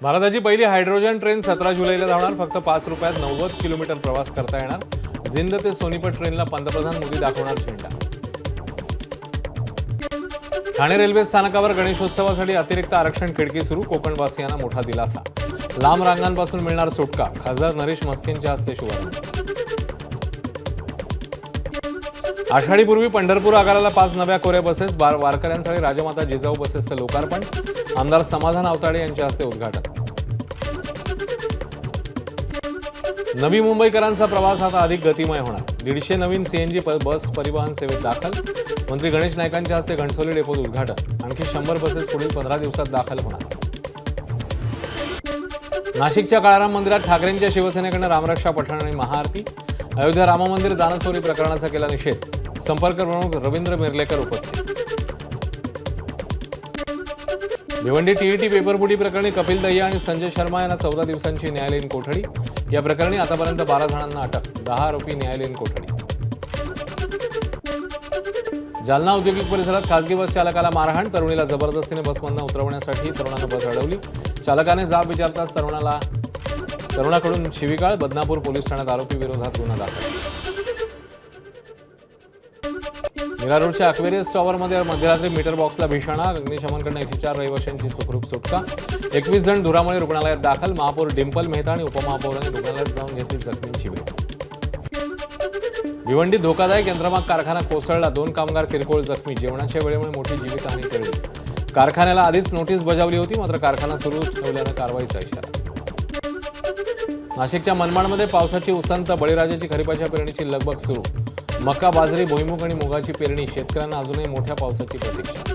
भारताची पहिली hydrogen train 17 जुलैला धावणार. फक्त 5 रुपयात 90 किलोमीटर प्रवास करता येणार. जिंद ते सोनीपत ट्रेनला पंतप्रधान मोदी दाखवणार झेंडा. ठाणे रेल्वे स्थानकावर गणेशोत्सवासाठी अतिरिक्त आरक्षण खिडकी सुरू. कोकणवासियांना मोठा दिलासा. लांब रांगांपासून मिळणार सुटका. खासदार नरेश म्हस्केंच्या हस्ते शुभारंभ. आषाढीपूर्वी पंढरपूर आगाराला 5 नव्या कोऱ्या बसेस. वारकऱ्यांसाठी राजमाता जिजाऊ बसेसचं लोकार्पण. आमदार समाधान आवताडे यांच्या हस्ते उद्घाटन. नवी मुंबईकरांचा प्रवास आता अधिक गतिमय होणार. 150 नवीन सीएनजी बस परिवहन सेवेत दाखल. मंत्री गणेश नाईकांच्या हस्ते घणसोली डेपोत उद्घाटन. आणखी 100 बसेस पुढील 15 दिवसात दाखल होणार. नाशिकच्या काळाराम मंदिरात ठाकरेंच्या शिवसेनेकडून रामरक्षा पठण आणि महाआरती. अयोध्या राम मंदिर दानचोरी प्रकरणाचा केला निषेध. संपर्क प्रमुख रवींद्र मिर्लेकर उपस्थित. भिवंडी टीईटी पेपरफुटी प्रकरणी कपिल दहिया आणि संजय शर्मा यांना 14 दिवसांची न्यायालयीन कोठडी. या प्रकरणी आतापर्यंत 12 जणांना अटक. 10 आरोपी न्यायालयीन कोठडी. जालना औद्योगिक परिसरात खासगी बस चालकाला मारहाण. तरुणीला जबरदस्तीने बसमधून उतरवण्यासाठी तरुणानं बस अडवली. चालकाने जाब विचारताच तरुणाकडून शिवीगाळ. बदनापूर पोलीस ठाण्यात आरोपी विरोधात गुन्हा दाखल. मीरा रोडच्या अक्वेरियस टॉवरमध्ये मध्यरात्री मीटर बॉक्सला भीषण आग. अग्निशमनकडून 104 रहिवाशांची सुखरूप सुटका. 21 जण धुरामुळे रुग्णालयात दाखल. महापौर डिंपल मेहता आणि उपमहापौरांनी रुग्णालयात जाऊन घेतली जखमींची भेट. भिवंडीत धोकादायक यंत्रमाग कारखाना कोसळला. 2 कामगार किरकोळ जखमी. जेवणाच्या वेळेमुळे मोठी जीवितहानी टळली. कारखान्याला आधीच नोटीस बजावली होती, मात्र कारखाना सुरू ठेवल्यानं कारवाईचा इशारा. नाशिकच्या मनमाडमध्ये पावसाची उसंत. बळीराजाची खरीपाच्या पेरणीची लगबग सुरू. मका, बाजरी, भुईमूग आणि मुगाची पेरणी. शेतकऱ्यांना अजूनही मोठ्या पावसाची प्रतीक्षा.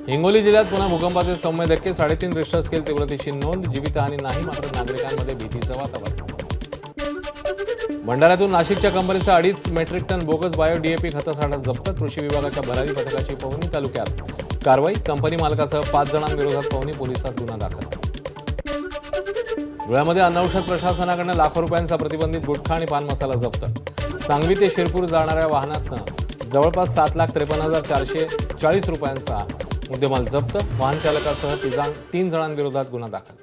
हिंगोली जिल्ह्यात पुन्हा भूकंपाचे सौम्य धक्के. 3.5 रिश्टर स्केल तीव्रतेची नोंद. जीवितहानी नाही, मात्र नागरिकांमध्ये भीतीचं वातावरण. भंडाऱ्यातून नाशिकच्या कंपनीचा 2.5 metric ton bogus bio DAP खतसाठा जप्त. कृषी विभागाच्या भरारी पथकाची पवनी. तालुक्यात कारवाई. कंपनी मालकासह 5 जणांविरोधात पवनी पोलिसात गुन्हा दाखल. धुळ्यामध्ये अन्न औषध प्रशासनाकडून लाखो रुपयांचा प्रतिबंधित गुटखा आणि पान मसाला जप्त. सांगवी ते शिरपूर जाणाऱ्या वाहनातनं जवळपास 7,53,440 रुपयांचा मुद्देमाल जप्त. वाहन चालकासह 3 जणांविरोधात गुन्हा दाखल.